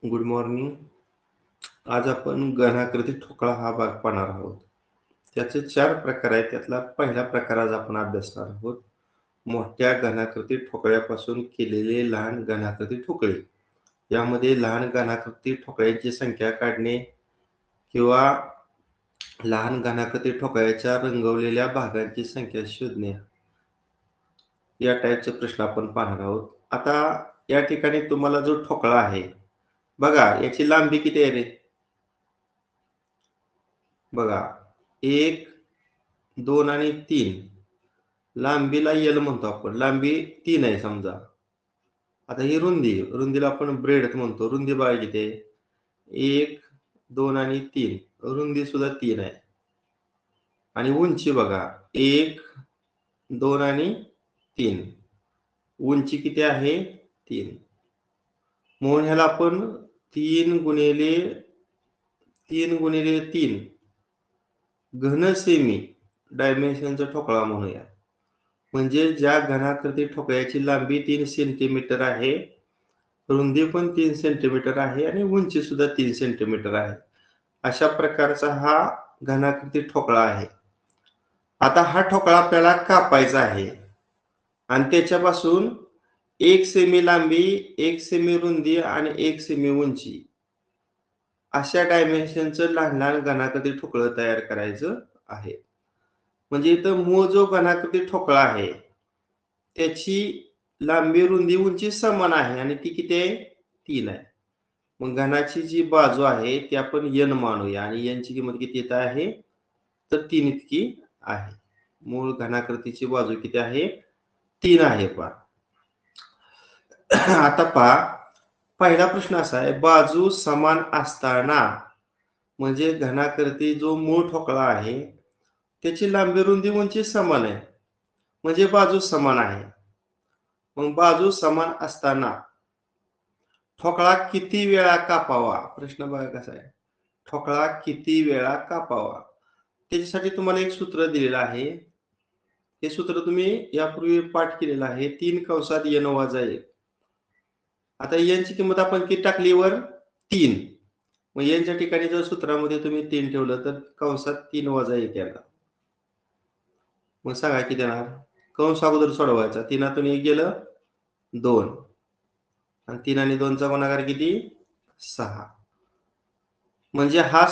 Good morning. आज आपण घनाकृती ठोकळा हा भाग पाहणार आहोत. त्याचे 4 प्रकार आहेत. त्यातला पहिला प्रकार आज आपण अभ्यासणार आहोत. मोठ्या घनाकृती ठोकळ्यापासून केलेले लहान घनाकृती ठोकळे. यामध्ये लहान घनाकृती ठोकळ्यांची संख्या काढणे किंवा लहान घनाकृती ठोकळ्याच्या रंगवलेल्या भागांची संख्या शोधणे या टाईपचे प्रश्न आपण पाहणार आहोत. आता या ठिकाणी तुम्हाला जो ठोकळा आहे, बघा याची लांबी किती आहे रे? बघा 1, 2 आणि 3. लांबीला L म्हणतो आपण. लांबी 3 आहे समजा. आता ही रुंदीला आपण ब्रेडथ म्हणतो. रुंदी बघा किती आहे? 1, 2 आणि 3. रुंदी सुद्धा 3 आहे. आणि उंची बघा 1, 2 आणि 3. उंची किती आहे? 3. म्हणून ह्याला आपण 3 गुणिले 3 घन सेमी डायमेन्शनचा ठोकळा म्हणूया. म्हणजे ज्या घनाकृती ठोकळ्याची लांबी 3 सेंटीमीटर आहे, रुंदी पण 3 सेंटीमीटर आहे आणि उंची सुद्धा 3 सेंटीमीटर आहे. अशा प्रकारचा हा घनाकृती ठोकळा आहे. आता हा ठोकळा आपल्याला कापायचा आहे आणि त्याच्यापासून 1 सेमी लांबी, 1 सेमी रुंदी आणि 1 सेमी उंची अशा डायमेन्शनचं लहान लहान घनाकृती ठोकळं तयार करायचं आहे. म्हणजे इथं मूळ जो घनाकृती ठोकळा आहे त्याची लांबी, रुंदी, उंची समान आहे आणि ती किती आहे? 3 आहे. मग घनाची जी बाजू आहे ती आपण n मानूया आणि n ची किंमत किती येत आहे? तर 3 इतकी आहे. मूळ घनाकृतीची बाजू किती आहे? 3 आहे पहा. आता पहा, पहिला प्रश्न असा आहे, बाजू समान असताना म्हणजे घनाकृती जो मूळ ठोकळा आहे त्याची लांबी, रुंदी, उंची समान आहे. म्हणजे बाजू समान आहे. मग बाजू समान असताना ठोकळा किती वेळा कापावा? प्रश्न बघा कसा आहे. ठोकळा किती वेळा कापावा? त्याच्यासाठी तुम्हाला एक सूत्र दिलेलं आहे. हे सूत्र तुम्ही यापूर्वी पाठ केलेलं आहे. 3 कंसात n वजा 1. आता n ची किंमत आपण किती टाकली वर? 3. मग n च्या ठिकाणी जर सूत्रामध्ये तुम्ही 3 ठेवलं तर कंसात 3 वजा 1 येणार. मग सांगा किती येणार? कंस अगोदर सोडवायचा. 3 1 गेलं 2 आणि 3 आणि 2 चा गुणाकार किती? 6. म्हणजे हा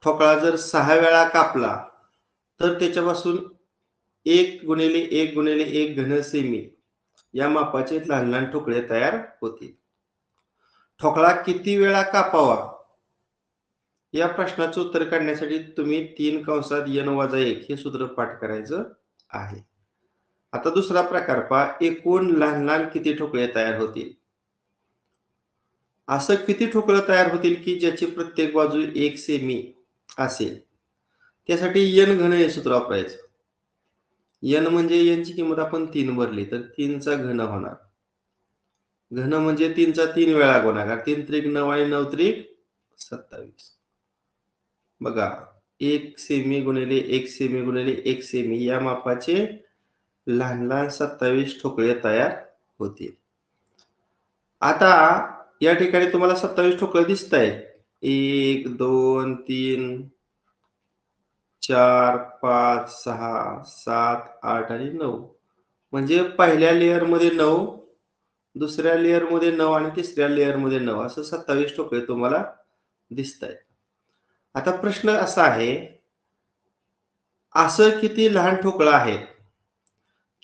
ठोकळा जर 6 वेळा कापला तर त्याच्यापासून 1 गुणिले 1 गुणिले 1 घन सेमी या मापाचे लहान लहान ठोकळे तयार होतील. ठोकळा किती वेळा कापावा या प्रश्नाचं उत्तर काढण्यासाठी तुम्ही 3 कंसात n वजा 1 हे सूत्र पाठ करायचं आहे. आता दुसरा प्रकार पहा, एकूण लहान लहान किती ठोकळे तयार होतील? असं किती ठोकळं तयार होतील की ज्याची प्रत्येक बाजू 1 सेमी असेल? त्यासाठी n घन हे सूत्र वापरायचं. n म्हणजे n ची किंमत आपण 3 भरली तर 3 चा घन होणार. घन म्हणजे 3 चा 3 वेळा गुणाकार. 3 त्रिक 9 आणि 9 त्रिक 27. बघा 1 सेमी गुणिले 1 सेमी गुणिले 1 सेमी या मापाचे लहान लहान 27 ठोकळे तयार होतील. आता या ठिकाणी तुम्हाला 27 ठोकळे दिसत आहेत. 1, 2, 3, 4, 5, 6, 7, 8 आणि 9. म्हणजे पहिल्या लेयर मध्ये 9, दुसऱ्या लेयर मध्ये 9 आणि तिसऱ्या लेयर मध्ये 9 असं 27 ठोकळे तुम्हाला दिसत आहेत. आता प्रश्न असा आहे, असं किती लहान ठोकळं आहे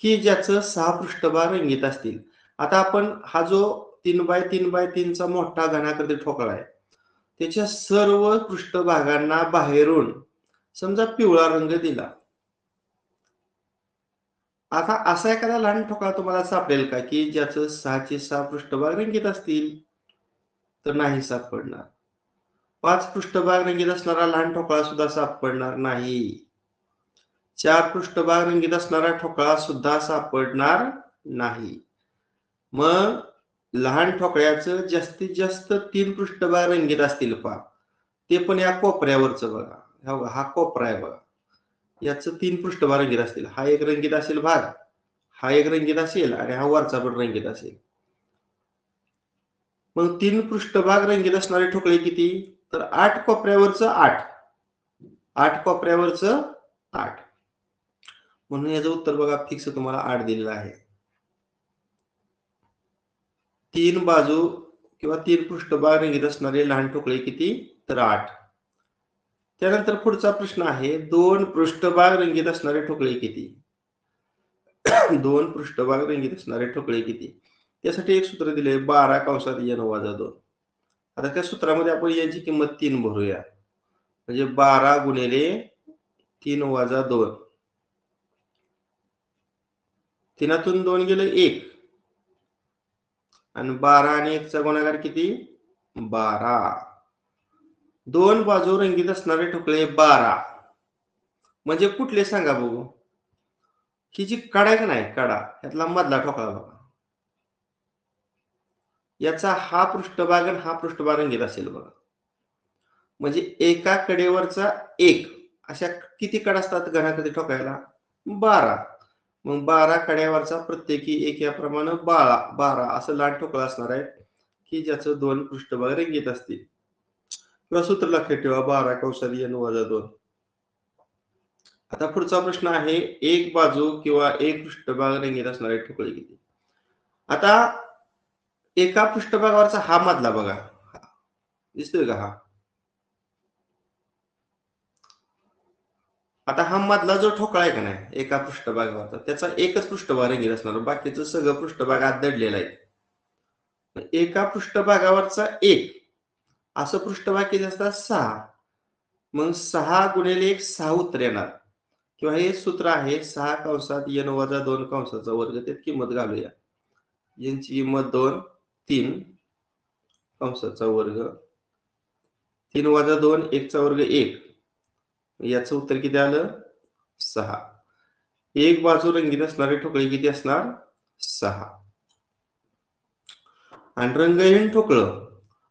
की ज्याचं 6 पृष्ठभाग रंगीत असतील? आता आपण हा जो 3x3x3 चा मोठा घनाकृती ठोकळा आहे त्याच्या सर्व पृष्ठभागांना बाहेरून समजा पिवळा रंग दिला. आता असा एखादा लहान ठोकळा तुम्हाला सापडेल का की ज्याचं 6 चे 6 पृष्ठभाग रंगीत असतील? तर नाही सापडणार. 5 पृष्ठभाग रंगीत असणारा लहान ठोकळा सुद्धा सापडणार नाही. 4 पृष्ठभाग रंगीत असणारा ठोकळा सुद्धा सापडणार नाही. मग लहान ठोकळ्याचं जास्तीत जास्त 3 पृष्ठभाग रंगीत असतील पहा. ते पण या कोपऱ्यावरचं बघा. हा कोपरा आहे बघा. याचं 3 पृष्ठभाग रंगीत असतील. हा एक रंगीत असेल भाग, हा एक रंगीत असेल आणि हा वरचा पण रंगीत असेल. मग 3 पृष्ठभाग रंगीत असणारे ठोकळे किती? तर 8 कोपऱ्यावरचं 8. 8 कोपऱ्यावरचं 8. म्हणून याचं उत्तर बघा फिक्स तुम्हाला 8 दिलेलं आहे. 3 बाजू किंवा 3 पृष्ठभाग रंगीत असणारे लहान ठोकळे किती? तर 8. त्यानंतर पुढचा प्रश्न आहे 2 पृष्ठभाग रंगीत असणारे ठोकळे किती? 2 पृष्ठभाग रंगीत असणारे ठोकळे किती? त्यासाठी एक सूत्र दिले 12 कंसात n वजा 2. आता त्या सूत्रामध्ये आपण याची किंमत 3 भरूया. म्हणजे 12 गुणिले 3 वजा 2. 3तून 2 गेलं 1. आणि 12 आणि 1 चा गुणाकार किती? 12. 2 बाजू रंगीत असणारे ठोकळे 12. म्हणजे कुठले सांगा बघू? ही जी कडा आहे का नाही कडा, यातला मधला ठोकळा बघा. याचा हा पृष्ठभाग आणि हा पृष्ठभाग रंगीत असेल बघा. म्हणजे एका कडेवरचा 1 अशा किती कडा असतात घनाकृती ठोकायला? 12. मग 12 कड्यावरचा प्रत्येकी 1 याप्रमाणे 12 असं लहान ठोकळा असणार आहे की ज्याचं 2 पृष्ठभाग रंगीत असतील. किंवा सूत्र लक्षात ठेवा 12 कंसात n वजा 2. आता पुढचा प्रश्न आहे एक बाजू किंवा एक पृष्ठभाग रंगीत असणारे ठोकळे किती? आता एका पृष्ठभागावरचा हा मधला बघा. दिसतोय का हा? आता हा मधला जो ठोकळा आहे का नाही एका पृष्ठभागावरचा त्याचा एकच पृष्ठभाग रंगीत असणार, बाकीचं सगळं पृष्ठभाग आत दडलेला आहे. एका पृष्ठभागावरचा 1 असं पृष्ठभाग किती असतात? 6. मग 6 गुणिले 1 6 उत्तर येणार. किंवा हे सूत्र आहे 6 कंसात n वजा 2 कंसाचा वर्ग. त्यात किंमत घालूया. यांची किंमत 2 3 कंसाचा वर्ग. 3 वजा 2 1 चा वर्ग 1. याचं उत्तर किती आलं? 6. एक बाजू रंगीत असणारे ठोकळे किती असणार? 6. आणि रंगहीन ठोकळं.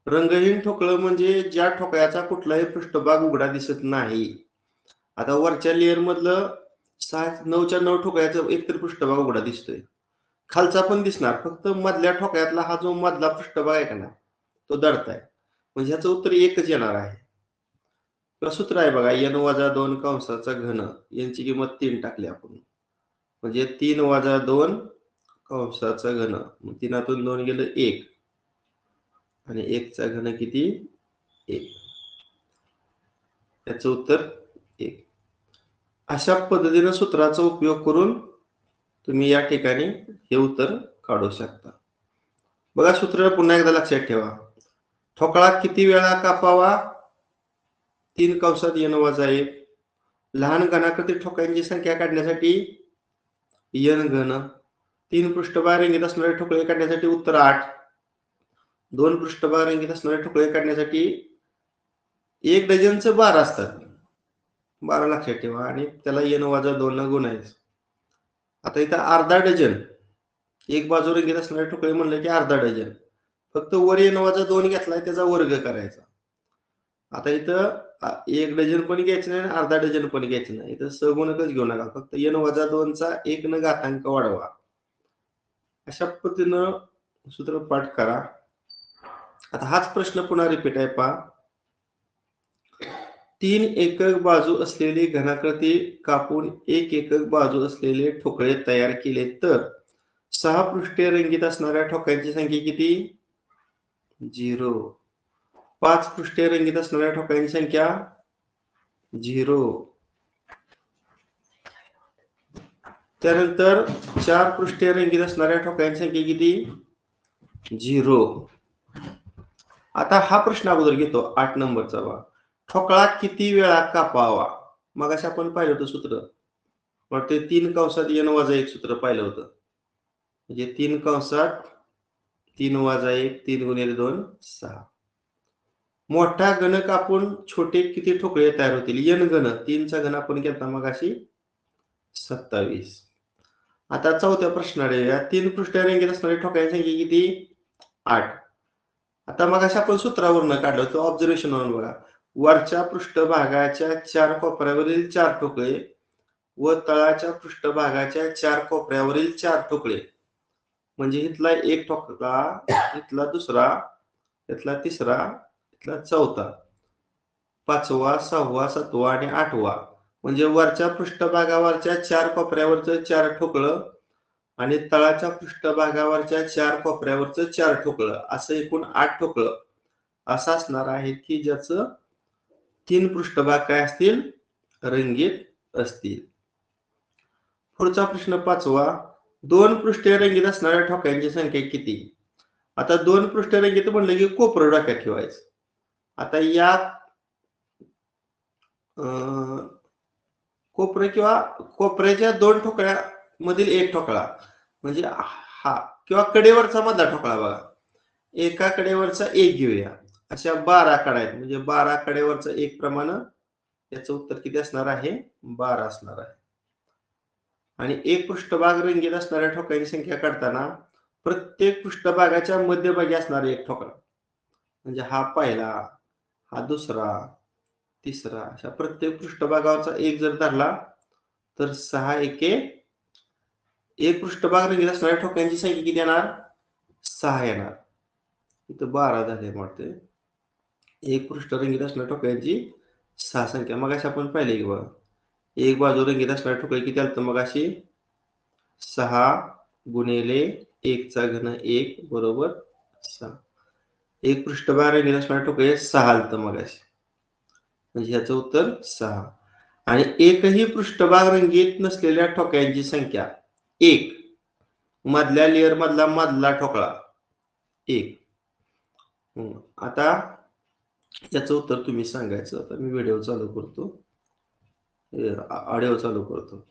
रंगहीन ठोकळं म्हणजे ज्या ठोकळ्याचा कुठलाही पृष्ठभाग उघडा दिसत नाही. आता वरच्या लेअर मधलं 9च्या 9 ठोकळ्याचा एकतर पृष्ठभाग उघडा दिसतोय. खालचा पण दिसणार, फक्त मधल्या ठोकळ्यातला हा जो मधला पृष्ठभाग आहे का ना तो दडताय. म्हणजे ह्याचं उत्तर एकच येणार आहे. सूत्र आहे बघा n वजा 2 कंसाचा घन. यांची किंमत 3 टाकली आपण. म्हणजे 3 वजा 2 कंसाचा घन. 3तून 2 गेलं 1. आणि 1 चा घन किती? 1. याचं उत्तर 1. अशा पद्धतीने सूत्राचा उपयोग करून तुम्ही या ठिकाणी हे उत्तर काढू शकता. बघा सूत्र पुन्हा एकदा लक्षात ठेवा. ठोकळा किती वेळा कापावा? 3 कंसात n वजा 1. लहान घनाकृती ठोकळ्यांची संख्या काढण्यासाठी n घन. 3 पृष्ठभाग रंगीत असणारे ठोकळे काढण्यासाठी उत्तर 8. 2 पृष्ठभाग रंगीत असणारे ठोकळे काढण्यासाठी 1 डझनचं 12 असतात. 12 लक्षात ठेवा आणि त्याला n वजा 2 न गुणायचं. आता इथं अर्धा डझन एक बाजू रंगीत असणारे ठोकळे म्हणलं की अर्धा डझन. फक्त वर n वजा 2 घेतलाय त्याचा वर्ग करायचा. आता इथं 1 डझन पण घ्यायचं नाही आणि अर्धा डझन पण घ्यायचं नाही. इथं सगुणकच घेऊ नका. फक्त n वजा 2 चा 1 न घातांक वाढवा. अशा पद्धतीनं सूत्र पाठ करा. आता हाच प्रश्न पुन्हा रिपीट आहे पहा. 3 एकक बाजू असलेली घनाकृती कापून 1 एकक बाजू असलेले ठोकळे तयार केले तर 6 पृष्ठे रंगीत असणाऱ्या ठोकळ्यांची संख्या किती? 0. 5 पृष्ठे रंगीत असणाऱ्या ठोकळ्यांची संख्या 0. त्यानंतर 4 पृष्ठे रंगीत असणाऱ्या ठोकळ्यांची संख्या किती? 0. आता हा प्रश्न अगोदर घेतो 8 नंबरचा बघा. ठोकळा किती वेळा कापावा? मगाशी आपण पाहिलं होतं सूत्र. मग ते 3 कंसात n वजा 1 सूत्र पाहिलं होतं. म्हणजे 3 कंसात 3 वजा 1 3 गुणिले 2 6. मोठा घन कापून छोटे किती ठोकळे तयार होतील? n घन. 3 चा घन आपण घेतला मगाशी 27. आता चौथ्या प्रश्नाकडे या 3 पृष्ठे रंगीत असणारे ठोकळ्यांची संख्या किती? 8. आता मगाशी आपण सूत्रावरून काढलं होतं ऑब्झर्वेशन वरून बघा. वरच्या पृष्ठभागाच्या 4 कोपऱ्यावरील 4 ठोकळे व तळाच्या पृष्ठभागाच्या 4 कोपऱ्यावरील 4 ठोकळे. म्हणजे इथला एक ठोकळा, इथला दुसरा त्यातला तिसरा, त्यातला चौथा, पाचवा, सहावा, सातवा आणि आठवा. म्हणजे वरच्या पृष्ठभागावरच्या 4 कोपऱ्यावरचं 4 ठोकळं आणि तळाच्या पृष्ठभागावरच्या 4 कोपऱ्यावरचं 4 ठोकळं, असं एकूण 8 ठोकळं असं असणार आहे की ज्याचं 3 पृष्ठभाग काय असतील, रंगीत असतील. पुढचा प्रश्न 5वा, 2 पृष्ठे रंगीत असणाऱ्या ठोकळ्यांची संख्या किती? आता 2 पृष्ठे रंगीत म्हणलं की कोपरं डोक्यात ठेवायचं. आता या कोपरे किंवा कोपऱ्याच्या 2 ठोकळ्या मधील एक ठोकळा म्हणजे हा किंवा कडेवरचा मधला ठोकळा बघा. एका कडेवरचा एक घेऊया. अशा 12 कडा आहेत म्हणजे 12 कडेवरचा एक प्रमाणे याचं उत्तर किती असणार आहे? 12 असणार आहे. आणि एक पृष्ठभाग रंगीत असणाऱ्या ठोकळ्यांची संख्या काढताना प्रत्येक पृष्ठभागाच्या मध्यभागी असणारा एक ठोकळा म्हणजे हा पहिला, हा दुसरा, तिसरा, अशा प्रत्येक पृष्ठभागावरचा एक जर धरला तर 6 एके एक पृष्ठभाग रंगीत असणाऱ्या ठोकळ्यांची संख्या किती येणार? 6 येणार. इथं 12 झाले वाटते. एक पृष्ठ रंगीत असणाऱ्या ठोकळ्यांची 6 संख्या. मगाशी आपण पाहिले की बघा, एक बाजू रंगीत असणारे ठोकळे किती आलं मगाशी? 6 गुणिले 1 चा घन 1 बरोबर 6. एक पृष्ठभाग रंगीत असणारे ठोकळे 6 आलं मगाशी, म्हणजे ह्याचं उत्तर 6. आणि एकही पृष्ठभाग रंगीत नसलेल्या ठोकळ्यांची संख्या 1. मधल्या लेअर मधला ठोकळा 1. आता याचं उत्तर तुम्ही सांगायचं. आता मी व्हिडिओ चालू करतो, ऑडिओ चालू करतो.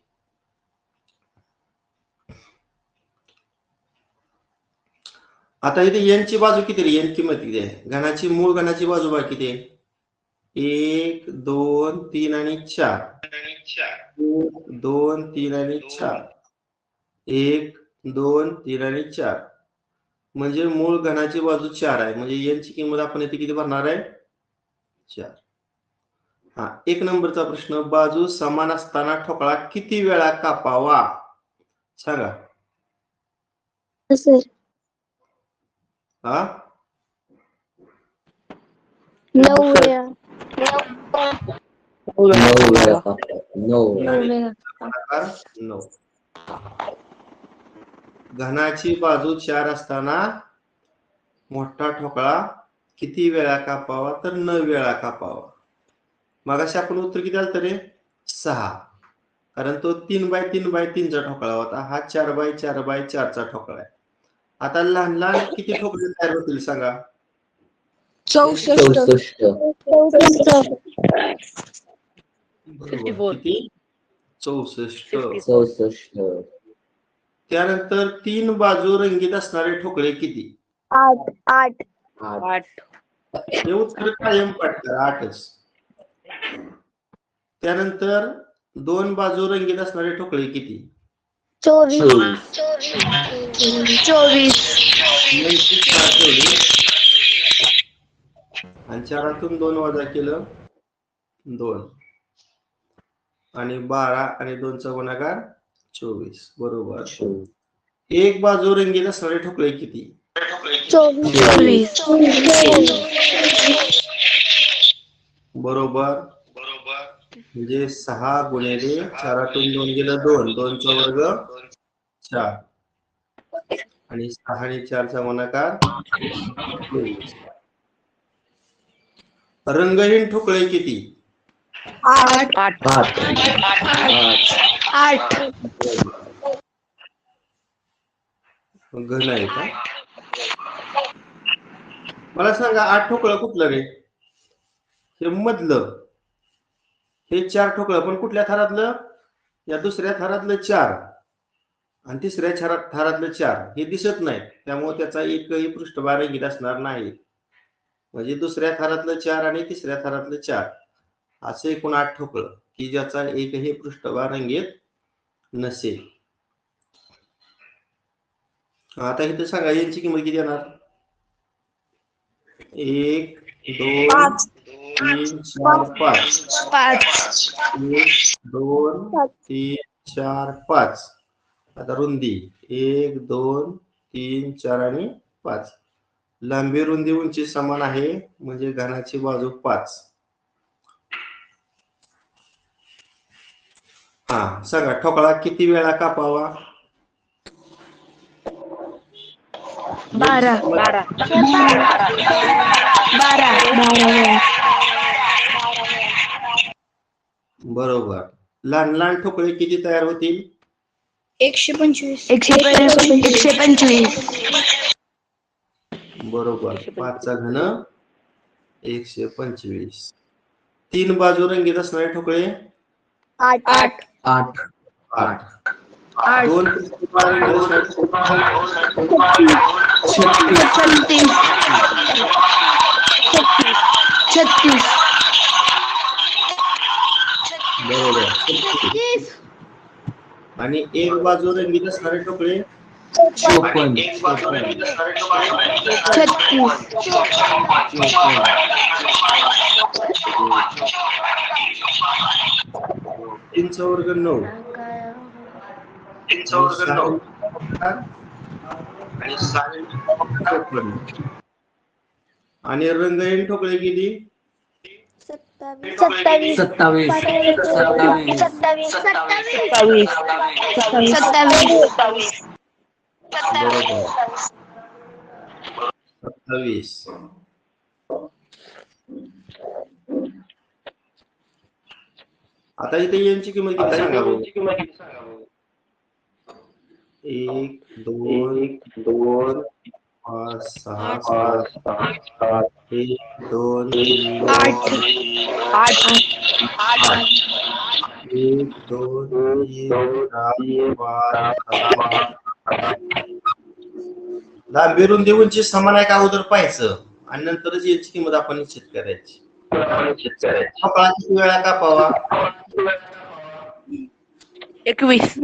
आता इथे एन ची बाजू किती आहे? एन किंमत किती आहे? घनाची मूळ घनाची बाजू किती आहे? 1 2 3 आणि 4. 2 3 आणि 4. 1 2 3 आणि 4. म्हणजे मूळ घनाची बाजू 4 आहे. म्हणजे एन ची किंमत आपण इथे किती भरणार आहे? 4. हा, 1 नंबरचा प्रश्न, बाजू समान असताना ठोकळा किती वेळा कापावा सांगा. सर हा 9 वेळा. 9. घनाची बाजू 4 असताना मोठा ठोकळा किती वेळा कापावा? तर 9 वेळा कापावा. मगाशी आपण उत्तर किती आलं रे? 6. कारण तो 3x3x3 चा ठोकळा होता. हा 4x4x4 चा ठोकळा आहे. आता लहान लहान किती ठोकळे तयार होतील सांगा? 64. बरोबर. किती? 64. त्यानंतर 3 बाजू रंगीत असणारे ठोकळे किती? 8. हे उत्तर कायम पाठ करा, 8च. त्यानंतर 2 बाजू रंगीत असणारे ठोकळे किती? 24. आणि 4तून 2 वजा केलं 2 आणि 12 आणि 2 चा गुणाकार 24 बरोबर. एक बाजू रंगीत असणारे ठोकळे किती? 24. बरोबर. म्हणजे 6 गुणिले 4तून 2 गेलं 2, 2 चा वर्ग 4 आणि 6 आणि 4 चा गुणाकार 24. रंगहीन ठोकळे किती? 8. घन आहे का? मला सांगा 8 ठोकळं कुठलं रे? हे मधलं, हे 4 ठोकळं पण कुठल्या थरातलं? या दुसऱ्या थरातलं 4 आणि तिसऱ्या थरातलं 4 हे दिसत नाही, त्यामुळे त्याचा एकही पृष्ठभाग रंगीत असणार नाही. म्हणजे दुसऱ्या थरातलं 4 आणि तिसऱ्या थरातलं 4 असं एकूण 8 ठोकळं की ज्याचा एकही पृष्ठभाग रंगीत नसेल. आता इथे सांगा यांची किंमत किती येणार? 1 2 3 4 5. 1 2 3 4 5. आता रुंदी 1 2 3 4 आणि 5. लांबी रुंदी उंची समान आहे म्हणजे घनाची बाजू 5. हा सांगा ठोकळा किती वेळा कापावा? 12 12 वेळा. बरोबर. लहान लहान ठोकळे किती तयार होतील? 125 बरोबर. 5 चा घन 125. 3 बाजू रंगीत असणारे ठोकळे 8 8 8 8. 2 पृष्ठभाग रंगीत असणारे ठोकळे 36 बरोबर. 36. आणि एक बाजू रंगीत असणारे ठोकळे 54 3 चा वर्ग 9 आणि 54. आणि रंगहीन ठोकळे किती? 27 27 बरोबर. 27. आता इथे यांची किंमत किती सांगा बघू? 1 2 2 5 6 7 1 2 3 8 8 1 2 3 4 5 लांबी रुंदी उंची समान आहे का अगोदर पाहायचं आणि नंतरच याची किंमत आपण निश्चित करायची. ठोकळा किती वेळा कापावा? 21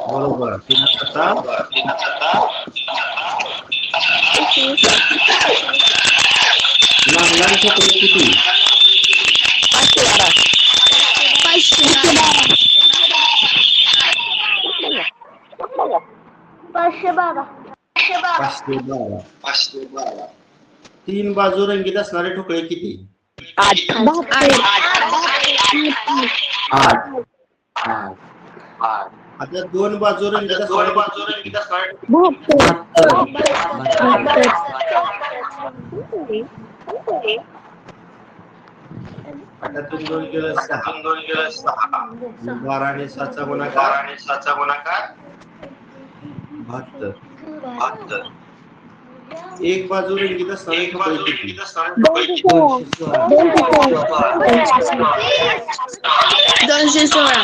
बरोबर. 3 आता लहान लहान ठोकळे किती? 512. 3 बाजू रंगीत असणारे ठोकळे किती? 8 आता 2 बाजू रंगीत असणारे आता 3 2 केलं 6. 12 आणि 7 चा गुणाकार 72. एक बाजू रंगीत असणारे ठोकळे किती? 216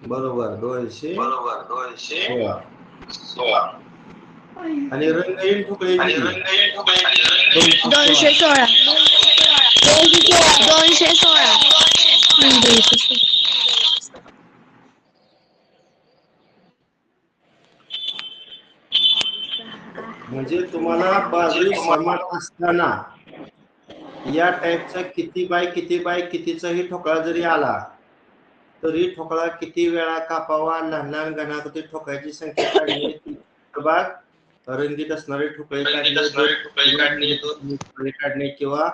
बरोबर. 216. आणि रंगहीन ठोकळे किती? 216 म्हणजे तुम्हाला बाजू समान असताना या टाईपचा किती बाय कितीचाही ठोकळा जरी आला तरी ठोकळा किती वेळा कापावा? लहान लहान घनाकृती ठोकळ्याची संख्या काढणे, पृष्ठभाग रंगीत असणारे ठोकळे काढणे किंवा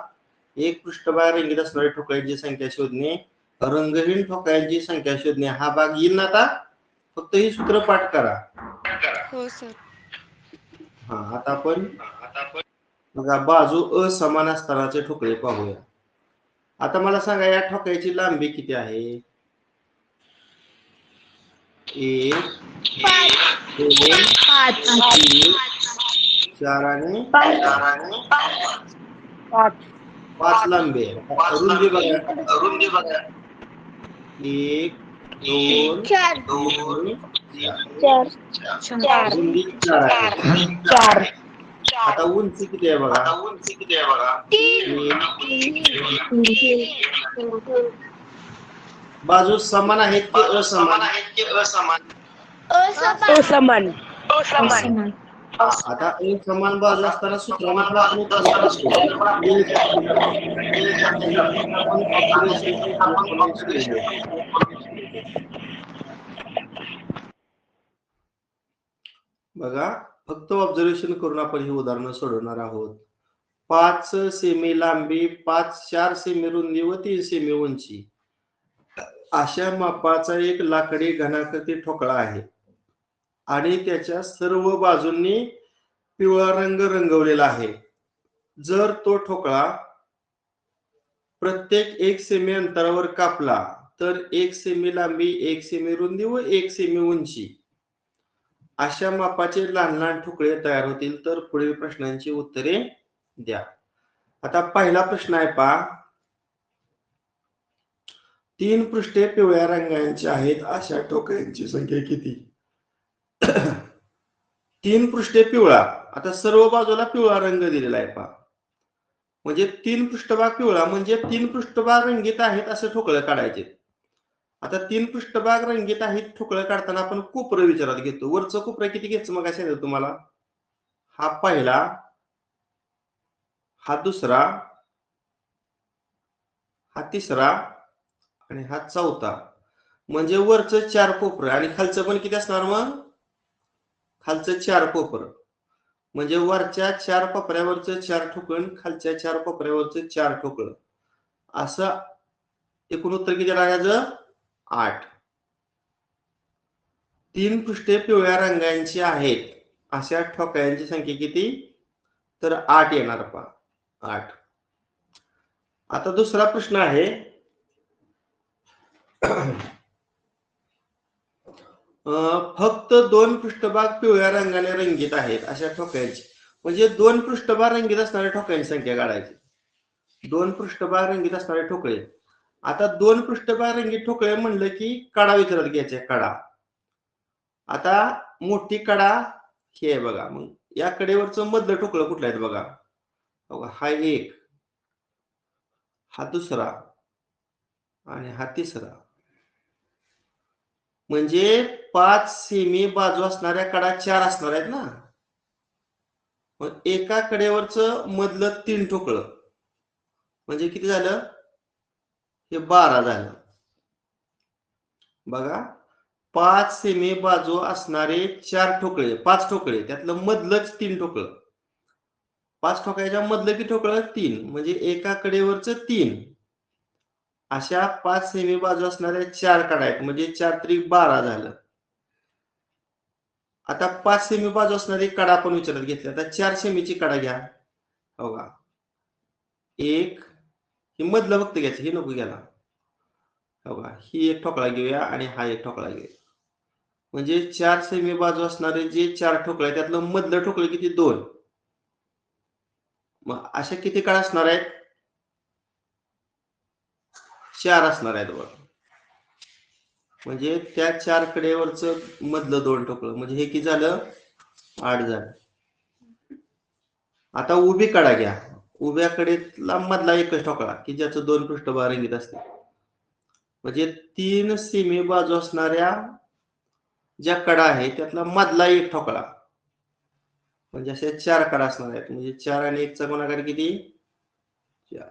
एक पृष्ठभाग रंगीत असणारे ठोकळ्याची संख्या शोधणे, रंगहीन ठोकळ्यांची संख्या शोधणे हा भाग येईल ना. आता फक्त ही सूत्र पाठ करा. हो सर. हा आता आपण बघा बाजू असमान असतानाचे ठोकळे पाहूया. आता मला सांगा या ठोकळ्याची लांबी किती आहे? 1 2 5 3 4 आणि 5 लांबी आहे. रुंदी बघा 1 2 4 रुंदी 4 आहे. आता उंची किती आहे बघा? 3 बाजू समान आहेत की असमान? असमान आता एक समान बाजू असताना सूत्राने पण आपण उत्तर काढतो. आपण observation केलेले आहे. बघा, फक्त ऑब्झर्वेशन करून आपण ही उदाहरणं सोडवणार आहोत. 5 सेमी लांबी, 4 सेमी रुंदी व 3 सेमी उंची अशा मापाचा एक लाकडी घनाकृती ठोकळा आहे आणि त्याच्या सर्व बाजूंनी पिवळा रंग रंगवलेला आहे. जर तो ठोकळा प्रत्येक 1 सेमी अंतरावर कापला तर 1 सेमी लांबी, 1 सेमी रुंदी व 1 सेमी उंची अशा मापाचे लहान लहान ठोकळे तयार होतील. तर पुढील प्रश्नांची उत्तरे द्या. आता पहिला प्रश्न आहे पहा. 3 पृष्ठे पिवळ्या रंगाची आहेत अशा ठोकळ्यांची संख्या किती? 3 पृष्ठे पिवळा. आता सर्व बाजूला पिवळा रंग दिलेला आहे पहा. म्हणजे 3 पृष्ठभाग पिवळा म्हणजे 3 पृष्ठभाग रंगीत आहेत असे ठोकळे काढायचे. आता 3 पृष्ठभाग रंगीत आहेत ठोकळे काढताना आपण कोपरं विचारात घेतो. वरचं कोपरं किती घ्यायचं मग असे तुम्हाला? हा पहिला, हा दुसरा, हा तिसरा आणि हा चौथा. म्हणजे वरचं 4 कोपरं आणि खालचं पण किती असणार मग? खालचं 4 कोपरं. म्हणजे वरच्या 4 कोपऱ्यावरचं 4 ठोकळं, खालच्या 4 कोपऱ्यावरचं 4 ठोकळं. असं एकूण उत्तर किती राहायचं? 8. 3 पृष्ठे पिवळ्या रंगाची आहेत अशा ठोकळ्यांची संख्या किती? तर 8 येणार पहा. 8. आता दुसरा प्रश्न आहे. फक्त 2 पृष्ठभाग पिवळ्या रंगाने रंगीत आहेत अशा ठोकळ्यांची. म्हणजे 2 पृष्ठभाग रंगीत असणाऱ्या ठोकळ्यांची संख्या काढायची. 2 पृष्ठभाग रंगीत असणारे ठोकळे. आता 2 पृष्ठभाग रंगीत ठोकळे म्हणलं की कडा विचारात घ्यायचे. कडा. आता मोठी कडा ही आहे बघा. मग या कडेवरचं मधलं ठोकळं कुठलं आहे बघा. हा एक, हा दुसरा आणि हा तिसरा. म्हणजे 5 सेमी बाजू असणाऱ्या कडा 4 असणार आहेत ना. मग एका कडेवरचं मधलं 3 ठोकळं म्हणजे किती झालं? हे 12 झालं. बघा, 5 सेमी बाजू असणारे 4 ठोकळे, 5 ठोकळे, त्यातलं मधलंच 3 ठोकळं. 5 ठोकळ्याच्या मधलं किती ठोकळं? 3. म्हणजे एका कडेवरचं 3. अशा 5 सेमी बाजू असणाऱ्या 4 कडा आहेत. म्हणजे 4 त्रिक 12 झालं. आता 5 सेमी बाजू असणारी कडा आपण विचारात घेतली. आता 4 सेमीची कडा घ्या. बघा, एक, ही मधलं फक्त घ्यायचं, ही नको घ्यायला. बघा, ही एक ठोकळा घेऊया आणि हा एक ठोकळा घेऊया. म्हणजे 4 सेमी बाजू असणारे जे 4 ठोकळे आहेत त्यातलं मधलं ठोकळं किती? 2. मग अशा किती कडा असणार आहेत? 4 असणार आहेत बघा. म्हणजे त्या 4 कडेवरचं मधलं 2 ठोकळं म्हणजे हे किती झालं? 8 झालं. आता उभी कडा घ्या. उभ्या कडेला मधला एकच ठोकळा की ज्याचं 2 पृष्ठभाग रंगीत असते. म्हणजे 3 सेमी बाजू असणाऱ्या ज्या कडा आहेत त्यातला मधला एक ठोकळा म्हणजे अशा 4 कडा असणार आहेत. म्हणजे 4 आणि 1 चा गुणाकार किती? 4.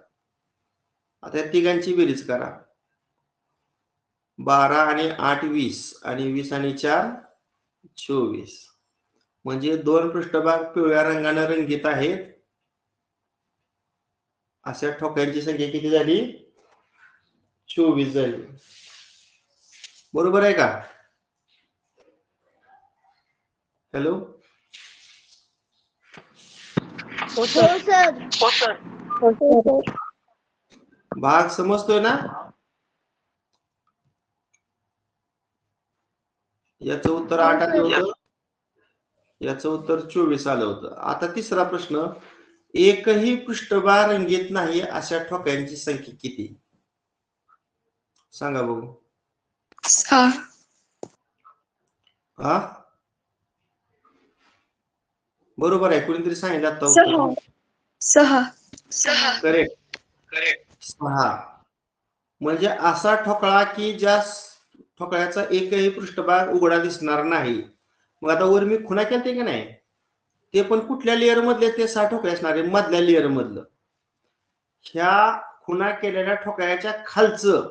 आता या तिघांची बेरीज करा. 12 आणि 8 20 आणि 20 आणि 4 24. म्हणजे 2 पृष्ठभाग पिवळ्या रंगाने रंगीत आहेत अशा ठोकळ्यांची संख्या किती झाली? 24 झाली. बरोबर आहे का? हॅलो, हो सर. भाग समजतोय ना? याचं उत्तर 8 आलं होतं. याचं उत्तर 24 आलं होतं. आता तिसरा प्रश्न. एकही पृष्ठभाग रंगीत नाही अशा ठोकळ्यांची संख्या किती? सांगा बघू. 6. हा, बरोबर आहे. कोणीतरी सांगितलं आता उत्तर. 6. करेक्ट. 6. म्हणजे असा ठोकळा की ज्या ठोकळ्याचा एकही पृष्ठभाग उघडा दिसणार नाही. मग आता वर मी खुणा केलते की नाही, ते पण कुठल्या लेअर मधले ते 6 ठोकळे असणार आहे, मधल्या लेअर मधलं. ह्या खुणा केलेल्या ठोकळ्याच्या खालचं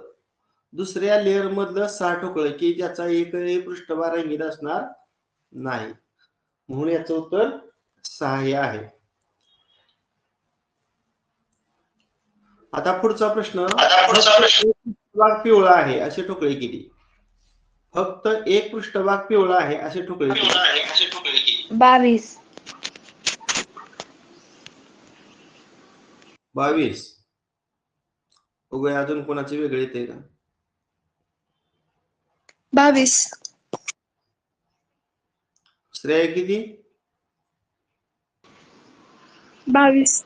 दुसऱ्या लेअर मधलं 6 ठोकळे की ज्याचा एकही पृष्ठभाग रंगीत असणार नाही. म्हणून याचं उत्तर 6 हे आहे. आता पुढचा प्रश्न, पृष्ठभाग पिवळा आहे असे ठोकळे किती? फक्त एक पृष्ठभाग पिवळा आहे असे ठोकळे किती? 22. 22. बघूया अजून कोणाची वेगळी येते का? 22. श्रेय किती? 22.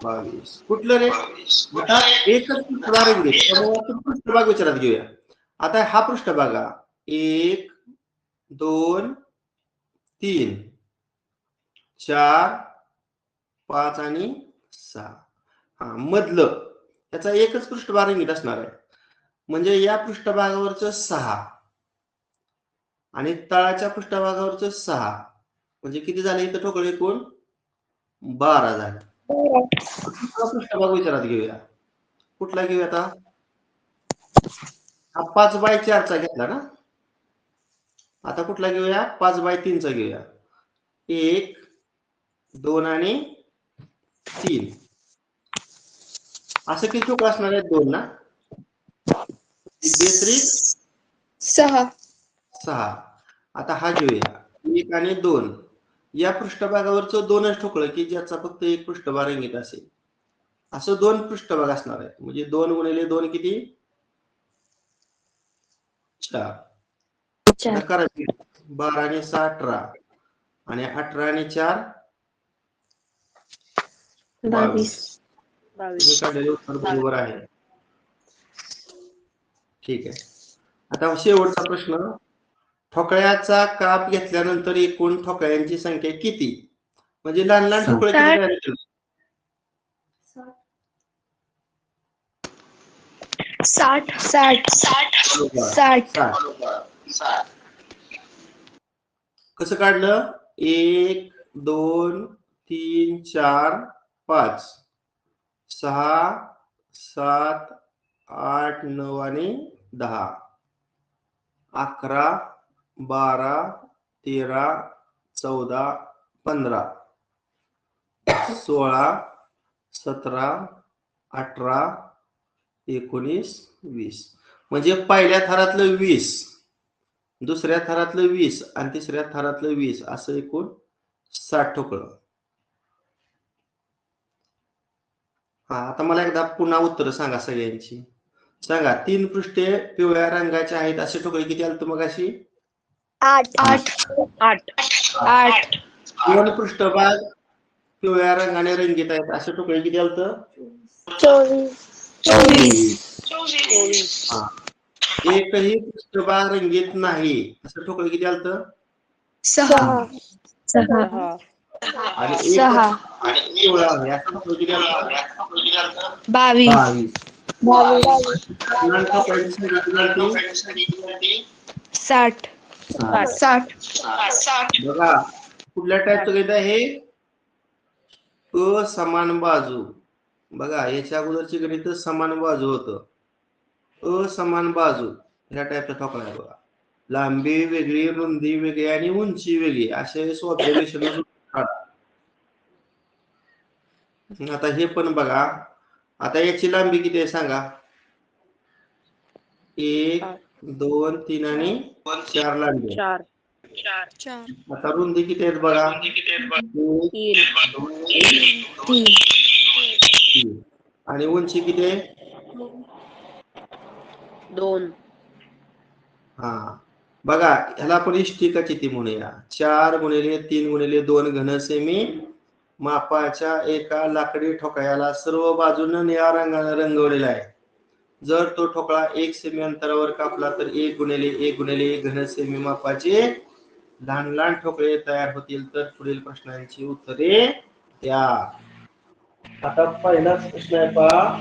22. कुठलं रे? आता एकच पृष्ठभाग आहे त्यामुळे आपण पृष्ठभाग विचारात घेऊया. आता हा पृष्ठभाग 1 2 3 4 5 आणि 6. हा मधलं त्याचा एकच पृष्ठभाग रंगीत असणार आहे. म्हणजे या पृष्ठभागावरचं 6 आणि तळाच्या पृष्ठभागावरचं 6 म्हणजे किती झाले इथं ठोकळे एकूण? 12 झाले. पृष्ठभाग विचारात घेऊया. कुठला घेऊया आता? हा 5/4 चा घेतला ना. आता कुठला घेऊया? 5/3 चा घेऊया. 1 2 आणि 3. असं किती ठोकळे असणार आहेत? 2 ना. बेत्रिक 6. 6. आता हा घेऊया 1 आणि 2. या पृष्ठभागावरचं 2च ठोकळं की ज्याचा फक्त एक पृष्ठभाग रंगीत असेल. असं 2 पृष्ठभाग असणार आहेत. म्हणजे 2 गुणिले 2 किती? 4. आता करा 12 आणि 6 18 आणि 18 आणि 4 22. तुम्ही काढलेले उत्तर बरोबर आहे. ठीक आहे. आता शेवटचा प्रश्न, ठोकळ्याचा काप घेतल्यानंतर एकूण ठोकळ्यांची संख्या किती? म्हणजे लहान लहान ठोकळे किती तयार होतील? 60. कसं काढलं? 1 2 3 4 5 6 7 8 9 आणि 10 11 12 13 14 15 16 17 18 19 20. म्हणजे पहिल्या थरातलं 20, दुसऱ्या थरातलं 20 आणि तिसऱ्या थरातलं 20 असं एकूण 60 ठोकळं. हा आता मला एकदा पुन्हा उत्तर सांगा सगळ्यांची. सांगा 3 पृष्ठे पिवळ्या रंगाचे आहेत असे ठोकळे किती आले मग अशी? 8. 2 पृष्ठभाग पिवळ्या रंगाने रंगीत आहेत असे ठोकळे किती आलं? 24. हा. एकही पृष्ठभाग रंगीत नाही असं ठोकळे किती आलं? 6. आणि पिवळा आहे असं ठोकळे किती आलं? 22. 60. बघा कुठल्या टाईपचं गणित आहे? असमान बाजू. बघा याच्या अगोदरची गणित समान बाजू होतं. असमान बाजू ह्या टाईपचा ठोकळा आहे बघा. लांबी वेगळी, रुंदी वेगळी आणि उंची वेगळी असे ऑब्झर्वेशन. आता हे पण बघा. आता याची लांबी किती आहे सांगा? 1 2 3 आणि 4 लांबी. आता रुंदी किती आहेत बघा? 3. आणि उंची किती आहे? 2. हा बघा ह्याला आपण इष्टिका किती म्हणूया. 4 गुणिले 3 गुणिले 2 घन सेमी मापाच्या एका लाकडी ठोकळ्याला सर्व बाजूने निळ्या रंगाने रंगवलेला आहे. जर तो ठोकळा 1 सेमी अंतरावर कापला तर 1 गुणिले 1 गुणिले 1 घन सेमी मापाचे लहान लहान ठोकळे तयार होतील. तर पुढील प्रश्नांची उत्तरे द्या. आता पहिलाच प्रश्न आहे पहा.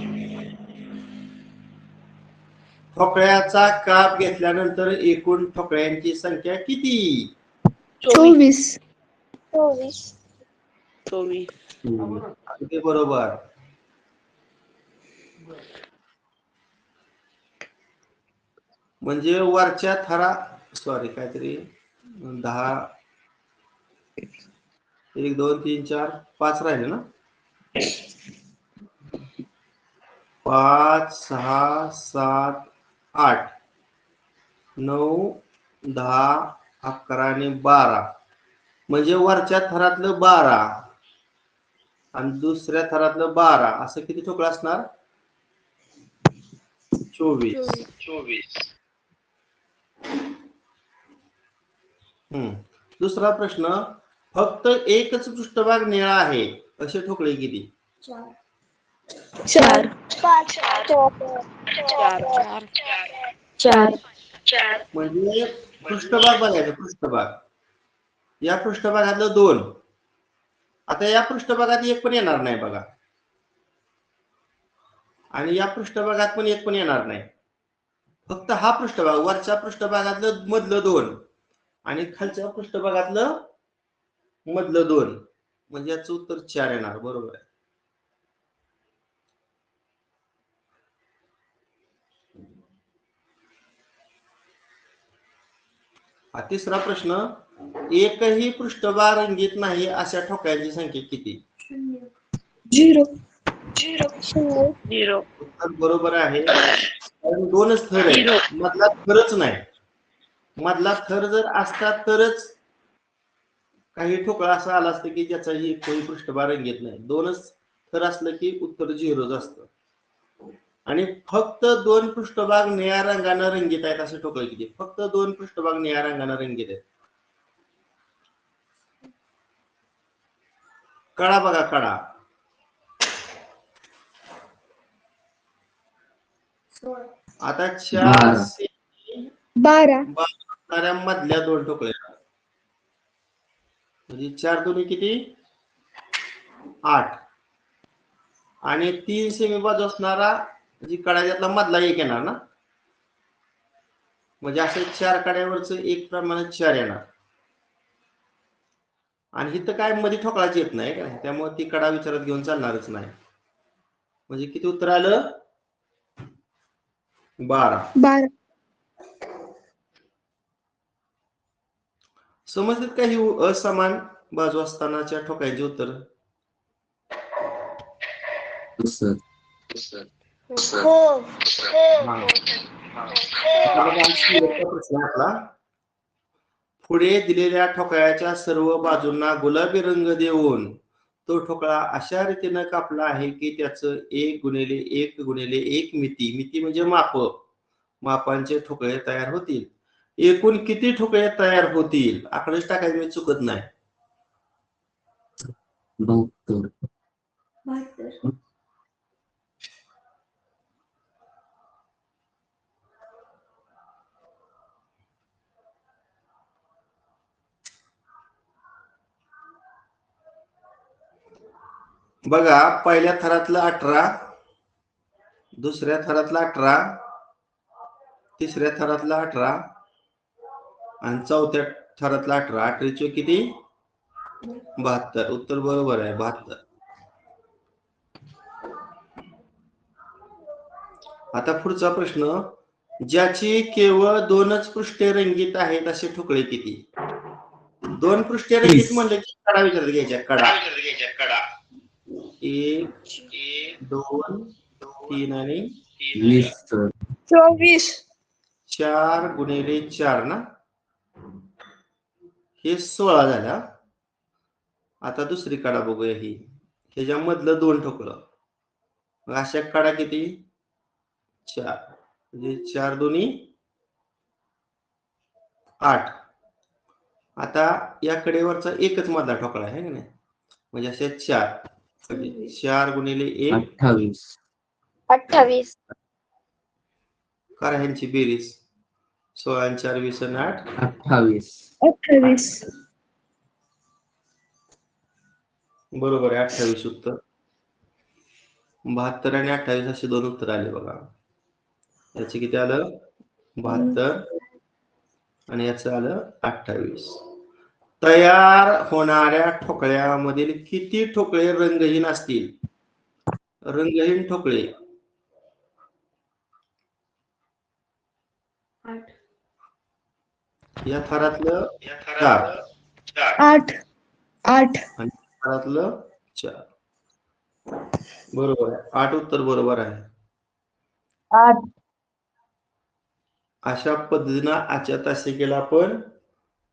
ठोकळ्याचा काप घेतल्यानंतर एकूण ठोकळ्यांची संख्या किती? 24. 24. अगदी बरोबर. म्हणजे वरच्या थरा सॉरी काहीतरी 10 1 2 3 4 5 राहिले ना 5 6 7 8 9 10 11 आणि 12 म्हणजे वरच्या थरातलं 12 आणि दुसऱ्या थरातलं 12 असं किती ठोकळं असणार 24. दुसरा प्रश्न फक्त एकच पृष्ठभाग निळा आहे असे ठोकळे किती 4. 4. म्हणजे पृष्ठभाग बघायचा पृष्ठभाग या पृष्ठभागातलं 2 आता या पृष्ठभागात एक पण येणार नाही बघा आणि या पृष्ठभागात पण एक पण येणार नाही फक्त हा पृष्ठभाग वरच्या पृष्ठभागातलं मधलं 2 आणि खालच्या पृष्ठभागातलं मधलं 2 म्हणजे याचं उत्तर 4 येणार बरोबर आहे तिसरा प्रश्न एकही पृष्ठभाग रंगीत नाही अशा ठोकळ्यांची संख्या किती 0. उत्तर बरोबर आहे कारण 2च थर आहेत मधला थरच नाही मधला थर जर असता तरच काही ठोकळा असा आला असतं की ज्याचाही कोणी पृष्ठभाग रंगीत नाही 2च थर असलं की उत्तर 0च असतं आणि फक्त 2 पृष्ठभाग निळ्या रंगाने रंगीत आहेत असे ठोकळे किती फक्त 2 पृष्ठभाग निळ्या रंगाने रंगीत आहेत कडा बघा कडा आता 4 12. मधल्या 2 ठोकळे म्हणजे 4 दोन्ही किती 8 आणि 3 सेमी बाजू असणारा जी कडा त्यातला मधला एक येणार ना म्हणजे असे 4 कड्यावरच एक प्रमाणे 4 येणार आणि इथं काय मध्ये ठोकळाच येत नाही का त्यामुळे ती कडा विचारात घेऊन चालणारच नाही म्हणजे किती उत्तर आलं 12 समजतात का ही असमान बाजू असतानाच्या ठोकळ्याचे उत्तर प्रश्न आपला पुढे दिलेल्या ठोकळ्याच्या सर्व बाजूंना गुलाबी रंग देऊन तो ठोकळा अशा रीतीने कापला आहे की त्याचं 1x1 मिती म्हणजे मापांचे ठोकळे तयार होतील एकूण किती ठोकळे तयार होतील आकडेच टाकायचे म्हणजे चुकत नाही 72 बघा पहिल्या थरातलं 18 दुसऱ्या थरातला 18 तिसऱ्या थरातला 18 आणि चौथ्या थरातला 18 18 किती 72 उत्तर बरोबर आहे 72 आता पुढचा प्रश्न ज्याची केवळ 2च पृष्ठे रंगीत आहेत असे ठोकळे किती 2 पृष्ठे रंगीत म्हणले की कडा विचारात घ्यायच्या कडा 1 2 3 आणि 24. 4 गुणिले 4 ना हे 16 झाल्या आता दुसरी कडा बघूया ही ह्याच्यामधलं 2 ठोकळं मग अशा कडा किती 4 म्हणजे 4 दोन्ही 8 आता या कडेवरचा एकच मधला ठोकळा आहे ना म्हणजे असे 4 म्हणजे 4 गुणिले 1 28. करा ह्यांची बेरीज 16 आणि 4 20 आणि 8 28. बरोबर आहे 28 उत्तर 72 आणि 28 असे 2 उत्तर आले बघा याचे किती आलं 72 आणि याचं आलं 28 तयार होणाऱ्या ठोकळ्यामधील किती ठोकळे रंगहीन असतील? रंगहीन ठोकळे. 8. या थरातलं 4 8. 8. आणि थरातलं 4. बरोबर आहे. 8 उत्तर बरोबर आहे. 8. अशा पद्धतीनं आजच्या तासिकेला आपण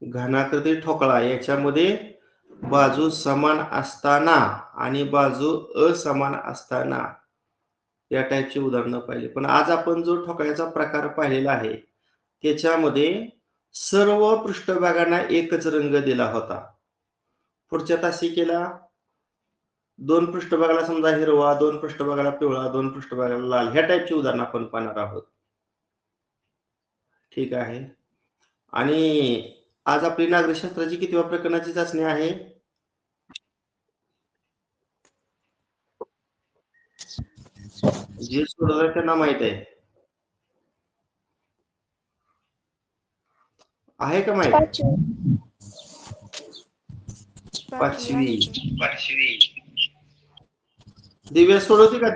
घनाकृती ठोकळा याच्यामध्ये बाजू समान असताना आणि बाजू असमान असताना या टाईपची उदाहरणं पाहिली. पण आज आपण जो ठोकळ्याचा प्रकार पाहिलेला आहे त्याच्यामध्ये सर्व पृष्ठभागांना एकच रंग दिला होता. पुढच्या तासिकेला 2 पृष्ठभागाला समजा हिरवा, 2 पृष्ठभागाला पिवळा, 2 पृष्ठभागाला लाल ह्या टाईपची उदाहरणं आपण पाहणार आहोत. ठीक आहे. आणि आज आपली नागरिकशास्त्राची कितव्या प्रकरणाची चाचणी आहे? जे सोडवलं त्यांना माहित आहे. आहे का माहित? 5वी. दिव्या सोडवते का?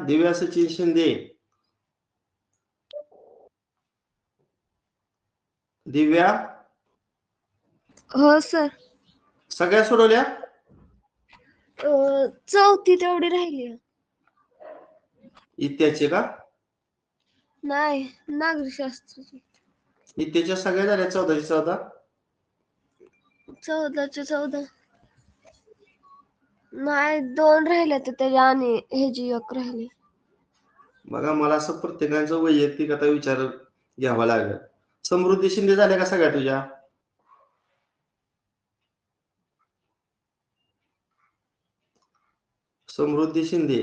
दिव्या सचिन शिंदे. दिव्या हो सर. सगळ्या सोडवल्या? चौथी तेवढी राहिली. इत्याचे का? नाही, नागरिकशास्त्राची. इत्याच्या सगळ्या झाल्या 14ची 14? 14च्या 14 नाही, 2 राहिल्या तर त्याच्या आणि ह्याची 1 राहिली. बघा मला असं प्रत्येकाचं वैयक्तिक आता विचार घ्यावा लागेल. समृद्धी शिंदे झाल्या का सगळ्या तुझ्या? समृद्धी शिंदे.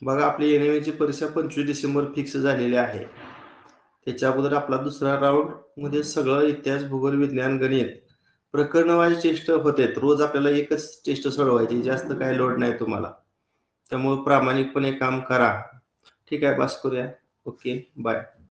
बघा आपली NMA परीक्षा 25 डिसेंबर फिक्स झालेली आहे. त्याच्या अगोदर आपला दुसरा राऊंड मध्ये सगळं इतिहास, भूगोल, विज्ञान, गणित प्रकरण वाईज टेस्ट होते. रोज आपल्याला एकच टेस्ट सोडवायची, जास्त काही लोड नाही तुम्हाला. त्यामुळे प्रामाणिकपणे काम करा. ठीक आहे, बस करूया. Okay, bye.